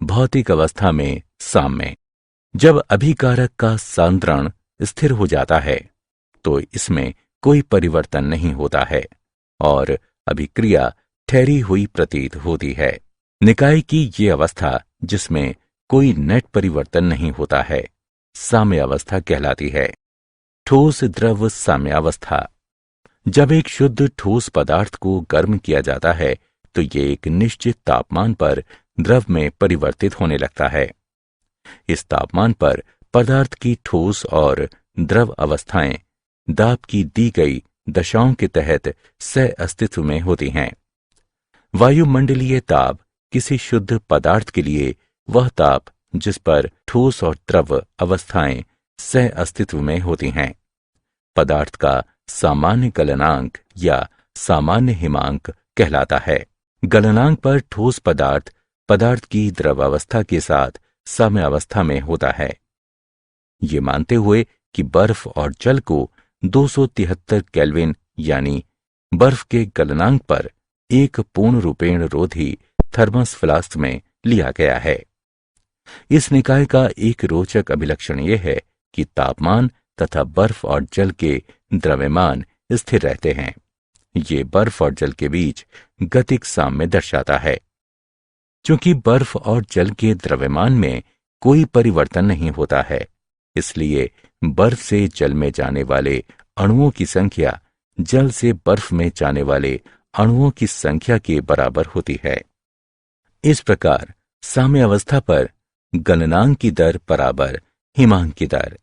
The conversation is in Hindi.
भौतिक अवस्था में साम्य। जब अभिकारक का सांद्रण स्थिर हो जाता है तो इसमें कोई परिवर्तन नहीं होता है और अभिक्रिया ठहरी हुई प्रतीत होती है। निकाय की ये अवस्था जिसमें कोई नेट परिवर्तन नहीं होता है साम्य अवस्था कहलाती है। ठोस द्रव साम्यावस्था। जब एक शुद्ध ठोस पदार्थ को गर्म किया जाता है तो ये एक निश्चित तापमान पर द्रव में परिवर्तित होने लगता है। इस तापमान पर पदार्थ की ठोस और द्रव अवस्थाएं दाब की दी गई दशाओं के तहत सह अस्तित्व में होती हैं। वायुमंडलीय ताप किसी शुद्ध पदार्थ के लिए वह ताप जिस पर ठोस और द्रव अवस्थाएं सह अस्तित्व में होती हैं। पदार्थ का सामान्य गलनांक या सामान्य हिमांक कहलाता है। गलनांक पर ठोस पदार्थ की द्रवावस्था के साथ साम्य अवस्था में होता है। ये मानते हुए कि बर्फ और जल को 273 केल्विन यानी बर्फ के गलनांक पर एक पूर्ण रूपेण रोधी थर्मस फ्लास्क में लिया गया है। इस निकाय का एक रोचक अभिलक्षण यह है कि तापमान तथा बर्फ और जल के द्रव्यमान स्थिर रहते हैं। ये बर्फ और जल के बीच गतिक साम्य दर्शाता है। चूंकि बर्फ और जल के द्रव्यमान में कोई परिवर्तन नहीं होता है, इसलिए बर्फ से जल में जाने वाले अणुओं की संख्या जल से बर्फ में जाने वाले अणुओं की संख्या के बराबर होती है। इस प्रकार साम्य अवस्था पर गलनांक की दर बराबर हिमांक की दर।